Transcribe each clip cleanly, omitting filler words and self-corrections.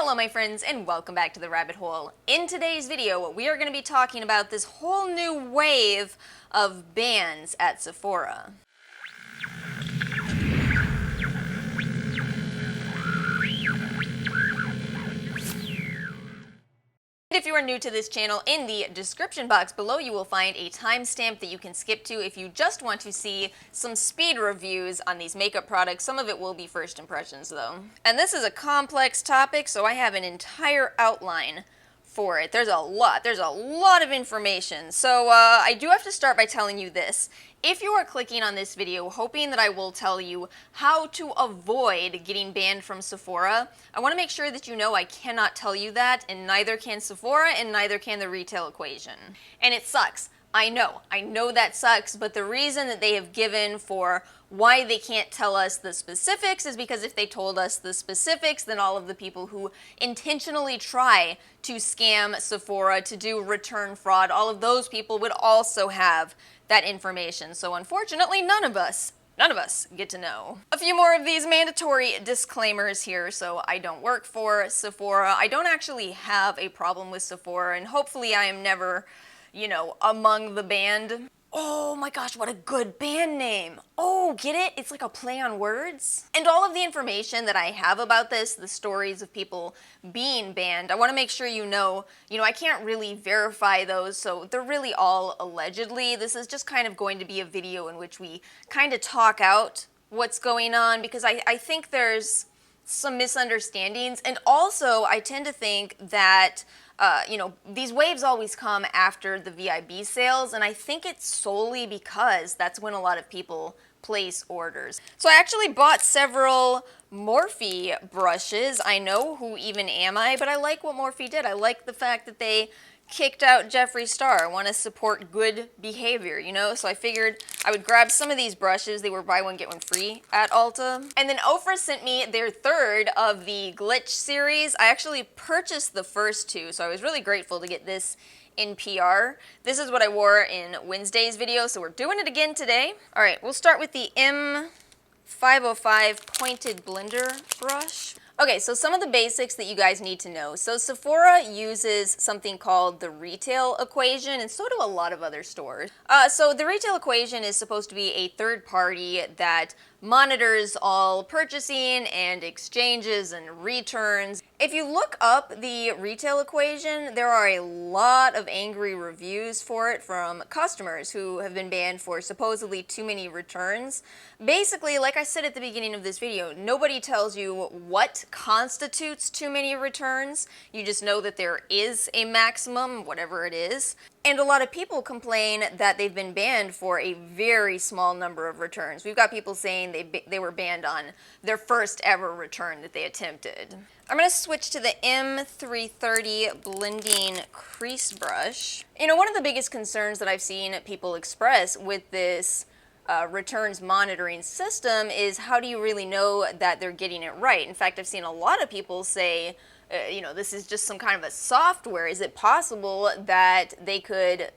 Hello my friends and welcome back to the rabbit hole. In today's video we are going to be talking about this whole new wave of bans at Sephora. If you are new to this channel, in the description box below you will find a timestamp that you can skip to if you just want to see some speed reviews on these makeup products. Some of it will be first impressions though. And this is a complex topic, so I have an entire outline for it. There's a lot of information. So I do have to start by telling you this. If you are clicking on this video hoping that I will tell you how to avoid getting banned from Sephora, I want to make sure that you know I cannot tell you that, and neither can Sephora and neither can the retail equation. And it sucks. I know that sucks, but the reason that they have given for why they can't tell us the specifics is because if they told us the specifics, then all of the people who intentionally try to scam Sephora, to do return fraud, all of those people would also have that information. So unfortunately, none of us get to know. A few more of these mandatory disclaimers here. So I don't work for Sephora. I don't actually have a problem with Sephora, and hopefully I am never, among the banned. Oh my gosh, what a good band name. Oh, get it? It's like a play on words. And all of the information that I have about this, the stories of people being banned, I want to make sure you know, I can't really verify those, so they're really all allegedly. This is just kind of going to be a video in which we kind of talk out what's going on, because I think there's some misunderstandings, and also I tend to think that these waves always come after the VIB sales, and I think it's solely because that's when a lot of people place orders. So I actually bought several Morphe brushes. I know, who even am I, but I like what Morphe did. I like the fact that they kicked out Jeffree Star. I want to support good behavior, so I figured I would grab some of these brushes. They were buy one get one free at Ulta. And then Ofra sent me their third of the Glitch series. I actually purchased the first two, so I was really grateful to get this in PR. This is what I wore in Wednesday's video, so we're doing it again today. All right, we'll start with the M505 pointed blender brush. Okay, so some of the basics that you guys need to know. So Sephora uses something called the retail equation, and so do a lot of other stores. So the retail equation is supposed to be a third party that monitors all purchasing and exchanges and returns. If you look up the retail equation, there are a lot of angry reviews for it from customers who have been banned for supposedly too many returns. Basically, like I said at the beginning of this video, nobody tells you what constitutes too many returns. You just know that there is a maximum, whatever it is. And a lot of people complain that they've been banned for a very small number of returns. We've got people saying they were banned on their first ever return that they attempted. I'm going to switch to the M330 blending crease brush. One of the biggest concerns that I've seen people express with this returns monitoring system is, how do you really know that they're getting it right? In fact, I've seen a lot of people say, this is just some kind of a software. Is it possible that they could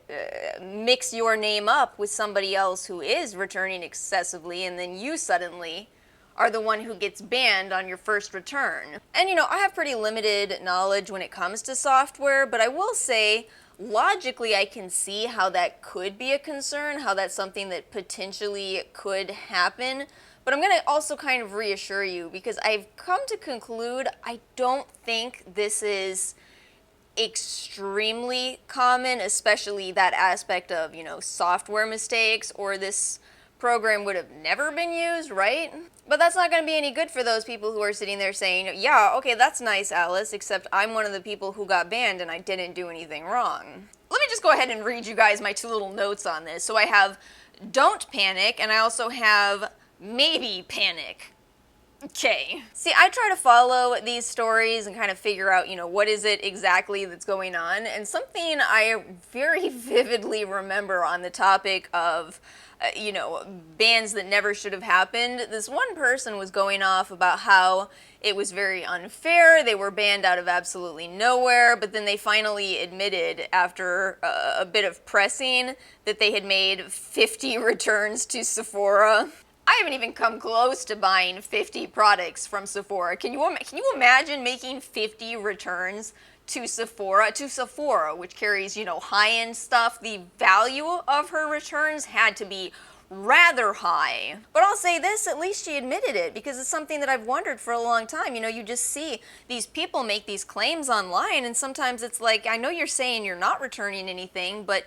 mix your name up with somebody else who is returning excessively, and then you suddenly are the one who gets banned on your first return? And I have pretty limited knowledge when it comes to software, but I will say, logically, I can see how that could be a concern, how that's something that potentially could happen. But I'm going to also kind of reassure you, because I've come to conclude I don't think this is extremely common, especially that aspect of, software mistakes, or this program would have never been used, right? But that's not going to be any good for those people who are sitting there saying, yeah, okay, that's nice, Alice, except I'm one of the people who got banned and I didn't do anything wrong. Let me just go ahead and read you guys my two little notes on this. So I have don't panic, and I also have maybe panic. Okay. See, I try to follow these stories and kind of figure out, what is it exactly that's going on. And something I very vividly remember on the topic of, bans that never should have happened. This one person was going off about how it was very unfair. They were banned out of absolutely nowhere, but then they finally admitted after a bit of pressing that they had made 50 returns to Sephora. I haven't even come close to buying 50 products from Sephora. Can you imagine making 50 returns to Sephora, which carries, you know, high-end stuff? The value of her returns had to be rather high. But I'll say this, at least she admitted it, because it's something that I've wondered for a long time. You know, you just see these people make these claims online, and sometimes it's like, I know you're saying you're not returning anything, but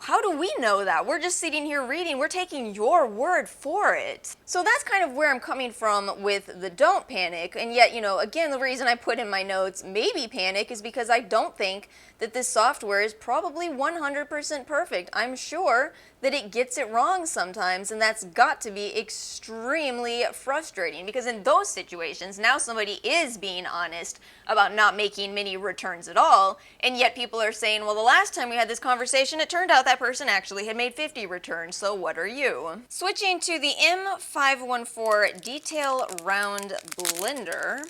how do we know that? We're just sitting here reading, we're taking your word for it. So that's kind of where I'm coming from with the don't panic, and yet, you know, again, the reason I put in my notes maybe panic is because I don't think that this software is probably 100% perfect. I'm sure that it gets it wrong sometimes, and that's got to be extremely frustrating, because in those situations, now somebody is being honest about not making many returns at all, and yet people are saying, well, the last time we had this conversation, it turned out that person actually had made 50 returns, so what are you? Switching to the M514 Detail Round Blender.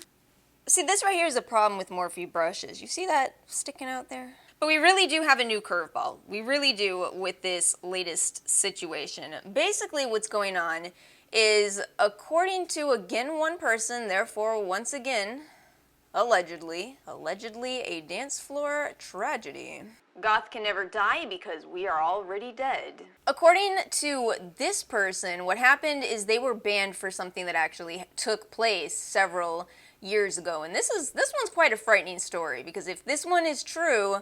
See, this right here is a problem with Morphe brushes. You see that sticking out there? But we really do have a new curveball. We really do with this latest situation. Basically what's going on is, according to, again, one person, therefore, once again, allegedly a dance floor tragedy. Goth can never die because we are already dead. According to this person, what happened is they were banned for something that actually took place several years ago. And this one's quite a frightening story, because if this one is true,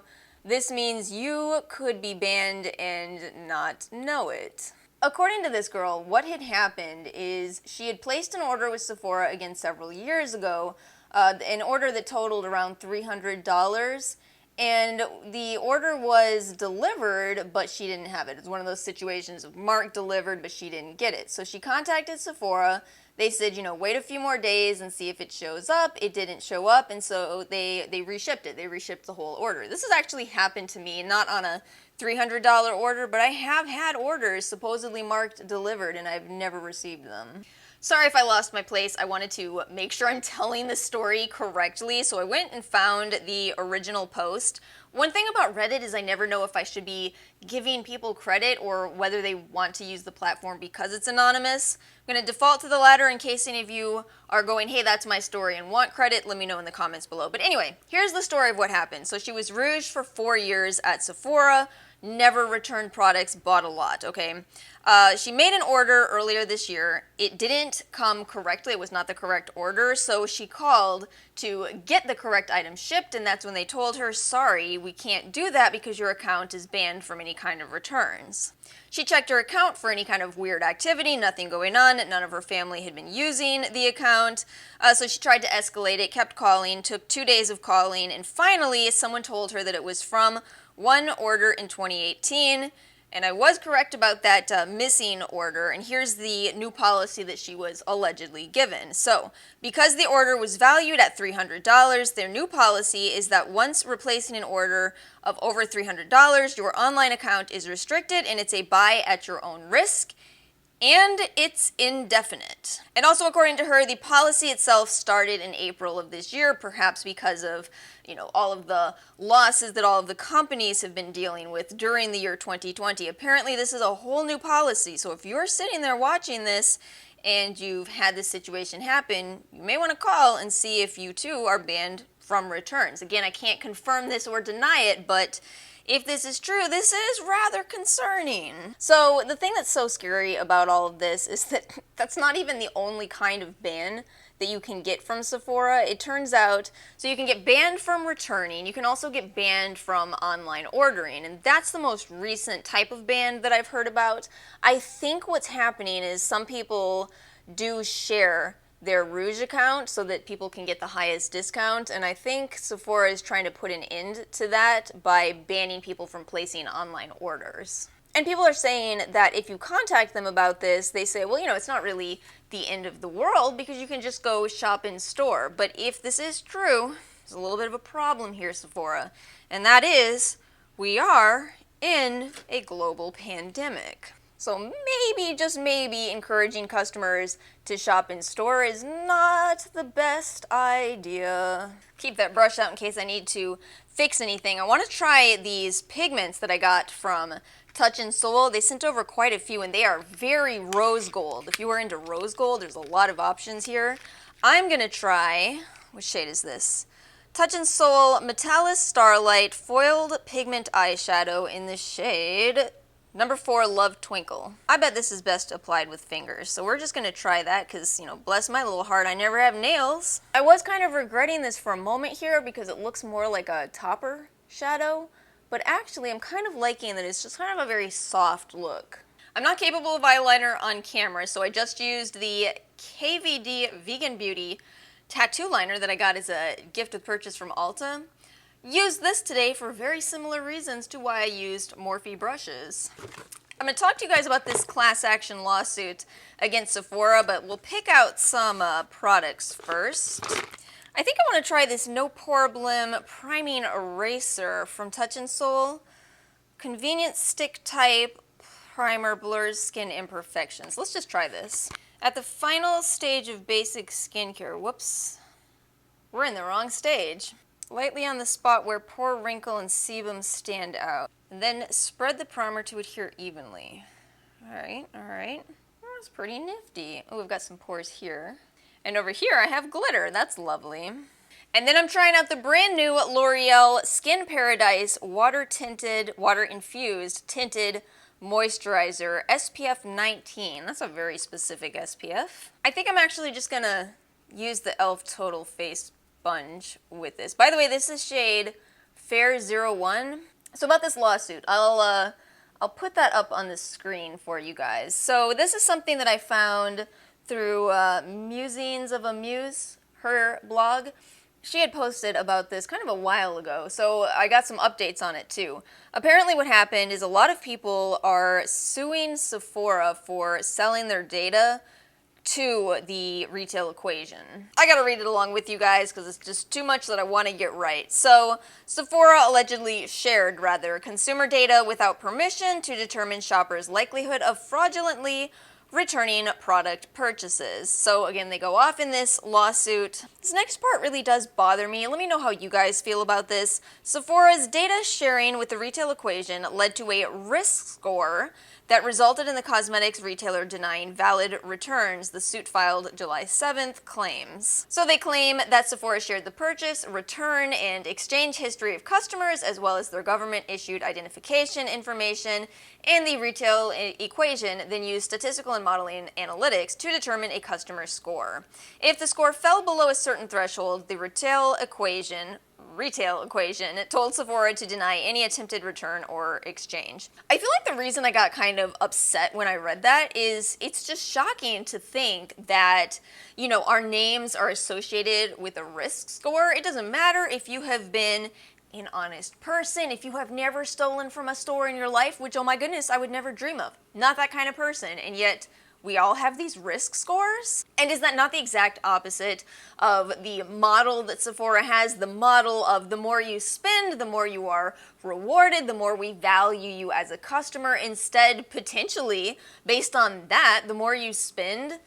this means you could be banned and not know it. According to this girl, what had happened is she had placed an order with Sephora again several years ago, an order that totaled around $300, and the order was delivered, but she didn't have it. It's one of those situations of marked delivered, but she didn't get it. So she contacted Sephora. They said, you know, wait a few more days and see if it shows up. It didn't show up, and so they reshipped it. They reshipped the whole order. This has actually happened to me, not on a $300 order, but I have had orders supposedly marked delivered, and I've never received them. Sorry if I lost my place. I wanted to make sure I'm telling the story correctly, so I went and found the original post. One thing about Reddit is I never know if I should be giving people credit or whether they want to use the platform because it's anonymous. I'm going to default to the latter in case any of you are going, hey, that's my story, and want credit. Let me know in the comments below. But anyway, here's the story of what happened. So she was rouged for 4 years at Sephora, never returned products, bought a lot, okay? She made an order earlier this year. It didn't come correctly. It was not the correct order, so she called to get the correct item shipped, and that's when they told her, sorry, we can't do that because your account is banned from any kind of returns. She checked her account for any kind of weird activity, nothing going on, none of her family had been using the account, so she tried to escalate it, kept calling, took 2 days of calling, and finally someone told her that it was from one order in 2018, and I was correct about that missing order, and here's the new policy that she was allegedly given. So, because the order was valued at $300, their new policy is that once replacing an order of over $300, your online account is restricted, and it's a buy at your own risk, and it's indefinite. And also, according to her, the policy itself started in April of this year, perhaps because of, you know, all of the losses that all of the companies have been dealing with during the year 2020. Apparently, this is a whole new policy, so if you're sitting there watching this and you've had this situation happen, you may want to call and see if you too are banned from returns. Again, I can't confirm this or deny it, but if this is true, this is rather concerning. So the thing that's so scary about all of this is that that's not even the only kind of ban that you can get from Sephora. It turns out, so you can get banned from returning, you can also get banned from online ordering, and that's the most recent type of ban that I've heard about. I think what's happening is some people do share their Rouge account so that people can get the highest discount, and I think Sephora is trying to put an end to that by banning people from placing online orders. And people are saying that if you contact them about this, they say, well, you know, it's not really the end of the world because you can just go shop in store. But if this is true, there's a little bit of a problem here, Sephora, and that is we are in a global pandemic. So maybe, just maybe, encouraging customers to shop in store is not the best idea. Keep that brush out in case I need to fix anything. I want to try these pigments that I got from Touch in Soul. They sent over quite a few and they are very rose gold. If you are into rose gold, there's a lot of options here. I'm going to try, what shade is this? Touch in Soul Metallic Starlight Foiled Pigment Eyeshadow in the shade number 4, Love Twinkle. I bet this is best applied with fingers, so we're just gonna try that because, you know, bless my little heart, I never have nails. I was kind of regretting this for a moment here because it looks more like a topper shadow, but actually I'm kind of liking that it's just kind of a very soft look. I'm not capable of eyeliner on camera, so I just used the KVD Vegan Beauty tattoo liner that I got as a gift with purchase from Ulta. Used this today for very similar reasons to why I used Morphe brushes. I'm going to talk to you guys about this class action lawsuit against Sephora, but we'll pick out some products first. I think I want to try this No Problem Priming Eraser from Touch in Soul. Convenient stick type primer, blurs skin imperfections. Let's just try this. At the final stage of basic skincare, whoops, we're in the wrong stage. Lightly on the spot where pore, wrinkle, and sebum stand out. And then spread the primer to adhere evenly. Alright, alright. That's pretty nifty. Oh, we've got some pores here. And over here I have glitter. That's lovely. And then I'm trying out the brand new L'Oreal Skin Paradise Water Infused Tinted Moisturizer SPF 19. That's a very specific SPF. I think I'm actually just gonna use the e.l.f. Total Face Sponge with this. By the way, this is shade Fair 01. So about this lawsuit, I'll put that up on the screen for you guys. So this is something that I found through Musings of a Muse, her blog. She had posted about this kind of a while ago, so I got some updates on it too. Apparently what happened is a lot of people are suing Sephora for selling their data to the retail equation. I gotta read it along with you guys because it's just too much that I want to get right. So, Sephora allegedly shared, consumer data without permission to determine shoppers' likelihood of fraudulently returning product purchases. So again, they go off in this lawsuit. This next part really does bother me. Let me know how you guys feel about this. Sephora's data sharing with the retail equation led to a risk score that resulted in the cosmetics retailer denying valid returns, the suit filed July 7th claims. So they claim that Sephora shared the purchase, return, and exchange history of customers, as well as their government-issued identification information, and the retail equation then used statistical and modeling analytics to determine a customer score. If the score fell below a certain threshold, the retail equation told Sephora to deny any attempted return or exchange. I feel like the reason I got kind of upset when I read that is it's just shocking to think that, you know, our names are associated with a risk score. It doesn't matter if you have been an honest person, if you have never stolen from a store in your life, which, oh my goodness, I would never dream of. Not that kind of person, and yet we all have these risk scores? And is that not the exact opposite of the model that Sephora has? The model of the more you spend, the more you are rewarded, the more we value you as a customer. Instead, potentially, based on that, the more you spend,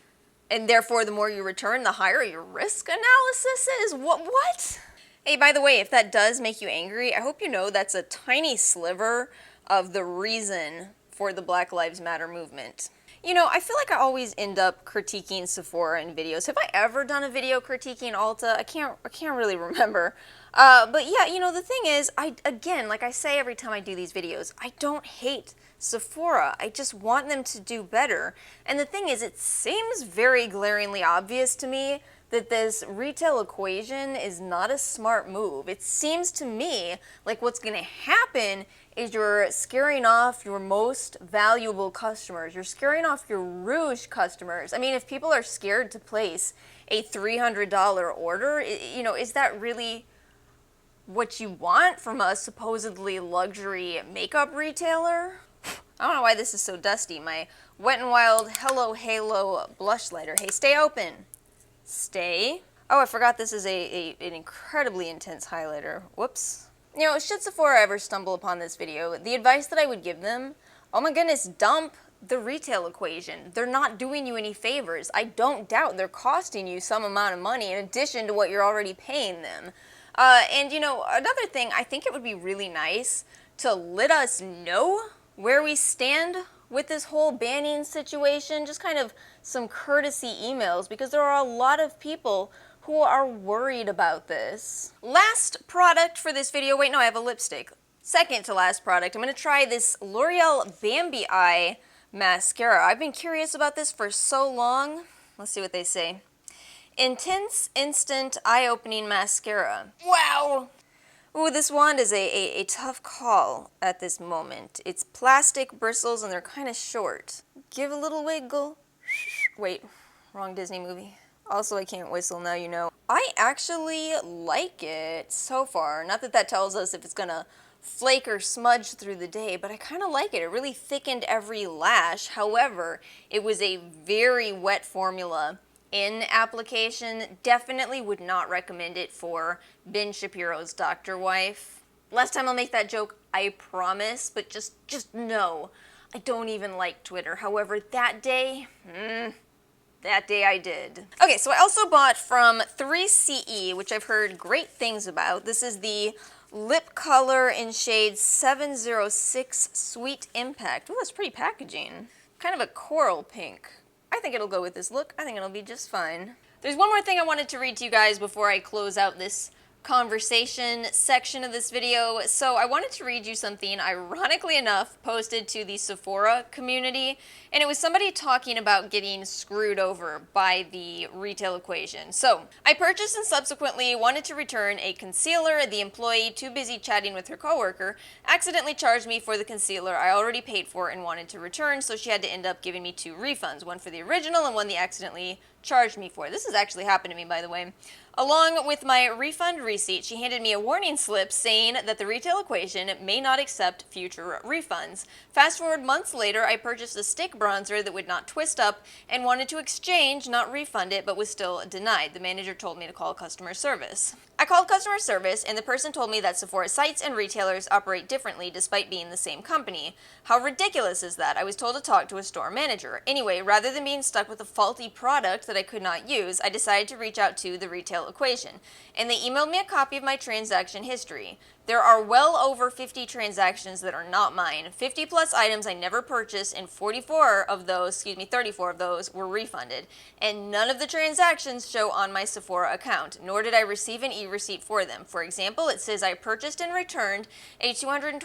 and therefore the more you return, the higher your risk analysis is? What? Hey, by the way, if that does make you angry, I hope you know that's a tiny sliver of the reason for the Black Lives Matter movement. You know, I feel like I always end up critiquing Sephora in videos. Have I ever done a video critiquing Ulta? I can't really remember. But yeah, you know, the thing is, again, like I say every time I do these videos, I don't hate Sephora. I just want them to do better. And the thing is, it seems very glaringly obvious to me that this retail equation is not a smart move. It seems to me like what's going to happen is you're scaring off your most valuable customers. You're scaring off your Rouge customers. I mean, if people are scared to place a $300 order, you know, is that really what you want from a supposedly luxury makeup retailer? I don't know why this is so dusty. My Wet n Wild Hello Halo Blushlighter. Hey, stay open. Stay. Oh, I forgot this is an incredibly intense highlighter. Whoops. You know, should Sephora ever stumble upon this video, the advice that I would give them, oh my goodness, dump the retail equation. They're not doing you any favors. I don't doubt they're costing you some amount of money in addition to what you're already paying them. And you know, another thing, I think it would be really nice to let us know where we stand with this whole banning situation, just kind of some courtesy emails, because there are a lot of people who are worried about this. Last product for this video, wait, no, I have a lipstick. Second to last product, I'm going to try this L'Oreal Bambi Eye mascara. I've been curious about this for so long. Let's see what they say. Intense, instant, eye-opening mascara. Wow! Ooh, this wand is a tough call at this moment. It's plastic bristles and they're kind of short. Give a little wiggle. Wait, wrong Disney movie. Also, I can't whistle, now you know. I actually like it so far. Not that that tells us if it's gonna flake or smudge through the day, but I kind of like it. It really thickened every lash. However, it was a very wet formula in application. Definitely would not recommend it for Ben Shapiro's Dr. Wife. Last time I'll make that joke, I promise, but just know, I don't even like Twitter. However, that day I did. Okay, so I also bought from 3CE, which I've heard great things about. This is the lip color in shade 706 Sweet Impact. Ooh, that's pretty packaging. Kind of a coral pink. I think it'll go with this look. I think it'll be just fine. There's one more thing I wanted to read to you guys before I close out this conversation section of this video. So I wanted to read you something, ironically enough, posted to the Sephora community, and it was somebody talking about getting screwed over by the retail equation. So I purchased and subsequently wanted to return a concealer. The employee, too busy chatting with her coworker, accidentally charged me for the concealer I already paid for and wanted to return, so she had to end up giving me 2 refunds, one for the original and one they accidentally charged me for. This has actually happened to me, by the way. Along with my refund receipt, she handed me a warning slip saying that the retail equation may not accept future refunds. Fast forward months later, I purchased a stick bronzer that would not twist up and wanted to exchange, not refund it, but was still denied. The manager told me to call customer service. I called customer service, and the person told me that Sephora sites and retailers operate differently despite being the same company. How ridiculous is that? I was told to talk to a store manager. Anyway, rather than being stuck with a faulty product that I could not use, I decided to reach out to the retail equation, and they emailed me a copy of my transaction history. There are well over 50 transactions that are not mine. 50 plus items I never purchased, and 34 of those were refunded. And none of the transactions show on my Sephora account, nor did I receive an e-receipt for them. For example, it says I purchased and returned a $229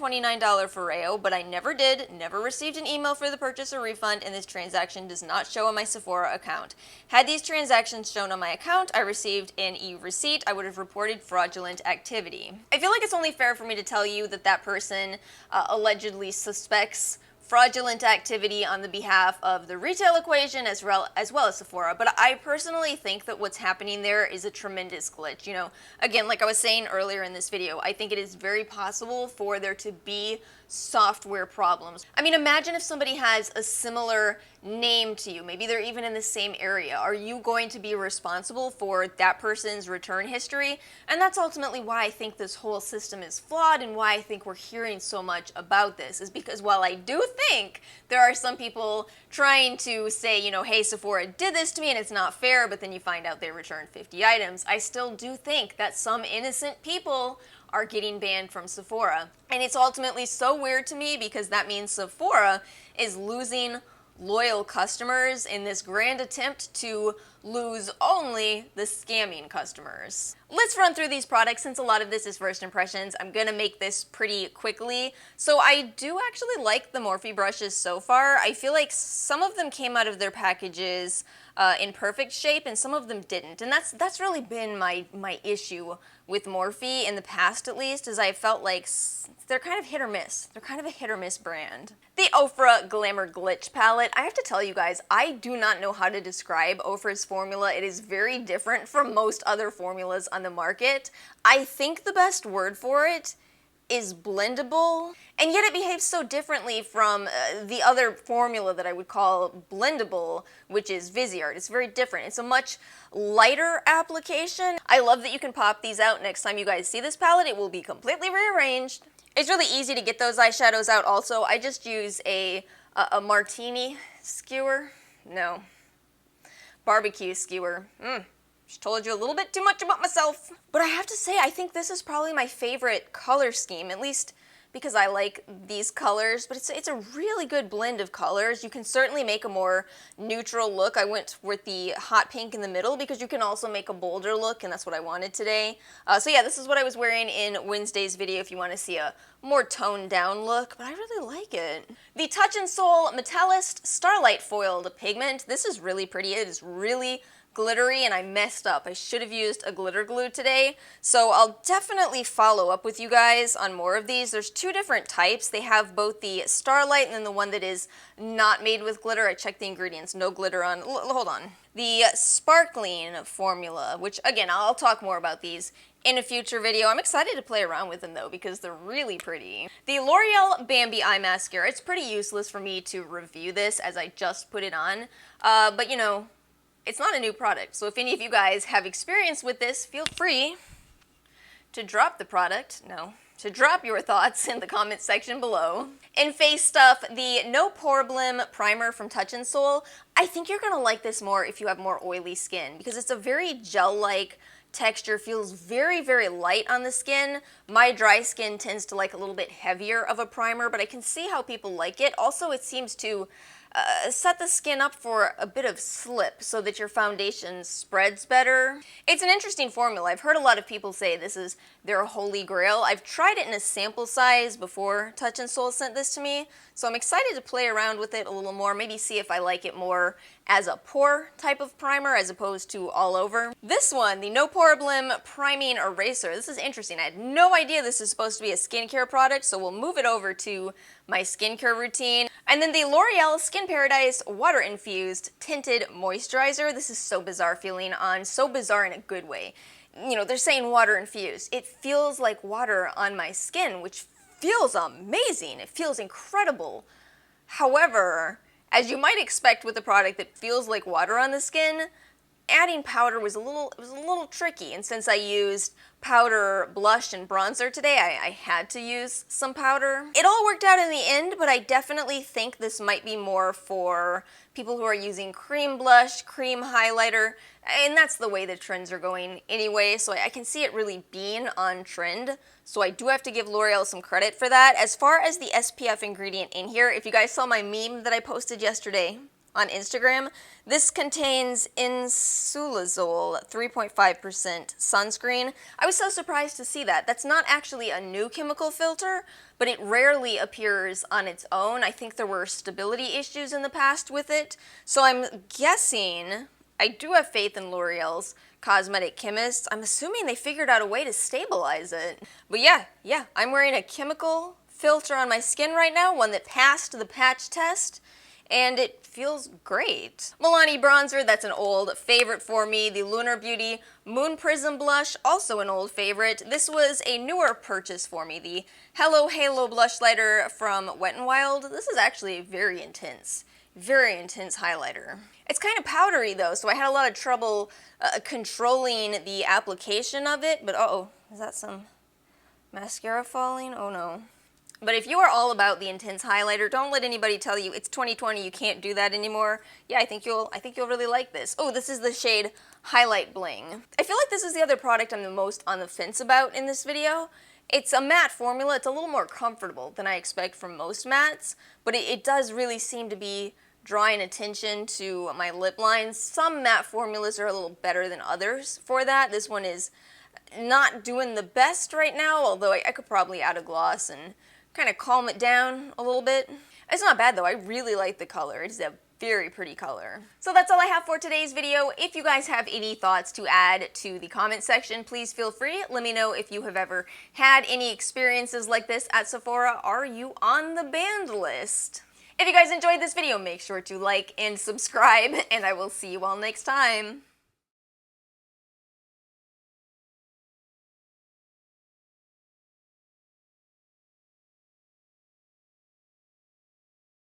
Foreo, but I never did, never received an email for the purchase or refund, and this transaction does not show on my Sephora account. Had these transactions shown on my account, I received an e-receipt, I would have reported fraudulent activity. I feel like it's only fair for me to tell you that that person allegedly suspects fraudulent activity on the behalf of the retail equation as well as Sephora, but I personally think that what's happening there is a tremendous glitch. You know, again, like I was saying earlier in this video, I think it is very possible for there to be software problems. I mean, imagine if somebody has a similar name to you, maybe they're even in the same area. Are you going to be responsible for that person's return history? And that's ultimately why I think this whole system is flawed, and why I think we're hearing so much about this, is because while I do think there are some people trying to say, you know, hey, Sephora did this to me and it's not fair, but then you find out they returned 50 items, I still do think that some innocent people are getting banned from Sephora. And it's ultimately so weird to me because that means Sephora is losing loyal customers in this grand attempt to lose only the scamming customers. Let's run through these products. Since a lot of this is first impressions, I'm gonna make this pretty quickly. So I do actually like the Morphe brushes so far. I feel like some of them came out of their packages in perfect shape and some of them didn't. And that's really been my issue with Morphe in the past, at least, is I felt like they're kind of hit or miss. They're kind of a hit or miss brand. The Ofra Glamour Glitch palette. I have to tell you guys, I do not know how to describe Ofra's formula. It is very different from most other formulas on the market. I think the best word for it is blendable, and yet it behaves so differently from the other formula that I would call blendable, which is Viseart. It's very different. It's a much lighter application. I love that you can pop these out. Next time you guys see this palette, it will be completely rearranged. It's really easy to get those eyeshadows out also. I just use a a martini skewer. No. Barbecue skewer. Just told you a little bit too much about myself. But I have to say, I think this is probably my favorite color scheme, at least because I like these colors, but it's a really good blend of colors. You can certainly make a more neutral look. I went with the hot pink in the middle because you can also make a bolder look, and that's what I wanted today. So yeah, this is what I was wearing in Wednesday's video if you want to see a more toned down look, but I really like it. The Touch in Sol Metallist Starlight Foiled Pigment. This is really pretty. It is really glittery, and I messed up. I should have used a glitter glue today, so I'll definitely follow up with you guys on more of these. There's two different types. They have both the Starlight and then the one that is not made with glitter. I checked the ingredients, no glitter on. Hold on. The Sparkling formula, which again, I'll talk more about these in a future video. I'm excited to play around with them though because they're really pretty. The L'Oreal Bambi Eye Mascara. It's pretty useless for me to review this as I just put it on, but you know, it's not a new product, so if any of you guys have experience with this, feel free to drop your thoughts in the comment section below. In face stuff, the No Problem Primer from Touch in Sol. I think you're gonna like this more if you have more oily skin because it's a very gel-like texture, feels very, very light on the skin. My dry skin tends to like a little bit heavier of a primer, but I can see how people like it. Also, it seems to set the skin up for a bit of slip so that your foundation spreads better. It's an interesting formula. I've heard a lot of people say this is their holy grail. I've tried it in a sample size before Touch in Sol sent this to me, so I'm excited to play around with it a little more, maybe see if I like it more as a pore type of primer as opposed to all over. This one, the No Problem Priming Eraser. This is interesting. I had no idea this is supposed to be a skincare product, so we'll move it over to my skincare routine. And then the L'Oreal Skin Paradise Water Infused Tinted Moisturizer. This is so bizarre feeling on, so bizarre in a good way. You know, they're saying water infused. It feels like water on my skin, which feels amazing. It feels incredible. However, as you might expect with a product that feels like water on the skin, adding powder was a little tricky, and since I used powder, blush, and bronzer today, I had to use some powder. It all worked out in the end, but I definitely think this might be more for people who are using cream blush, cream highlighter, and that's the way the trends are going anyway, so I can see it really being on trend, so I do have to give L'Oreal some credit for that. As far as the SPF ingredient in here, if you guys saw my meme that I posted yesterday on Instagram, this contains insulazole 3.5% sunscreen. I was so surprised to see that. That's not actually a new chemical filter, but it rarely appears on its own. I think there were stability issues in the past with it, so I'm guessing, I do have faith in L'Oreal's cosmetic chemists. I'm assuming they figured out a way to stabilize it. But yeah, I'm wearing a chemical filter on my skin right now, one that passed the patch test, and it feels great. Milani bronzer, that's an old favorite for me. The Lunar Beauty Moon Prism blush, also an old favorite. This was a newer purchase for me. The Hello Halo Blushlighter from Wet n Wild. This is actually very intense highlighter. It's kind of powdery though, so I had a lot of trouble controlling the application of it, but uh-oh, is that some mascara falling? Oh no. But if you are all about the intense highlighter, don't let anybody tell you it's 2020, you can't do that anymore. Yeah, I think you'll really like this. Oh, this is the shade Highlight Bling. I feel like this is the other product I'm the most on the fence about in this video. It's a matte formula. It's a little more comfortable than I expect from most mattes, but it does really seem to be drawing attention to my lip lines. Some matte formulas are a little better than others for that. This one is not doing the best right now, although I could probably add a gloss and kind of calm it down a little bit. It's not bad though. I really like the color. It's a very pretty color. So that's all I have for today's video. If you guys have any thoughts to add to the comment section, please feel free. Let me know if you have ever had any experiences like this at Sephora. Are you on the banned list? If you guys enjoyed this video, make sure to like and subscribe, and I will see you all next time.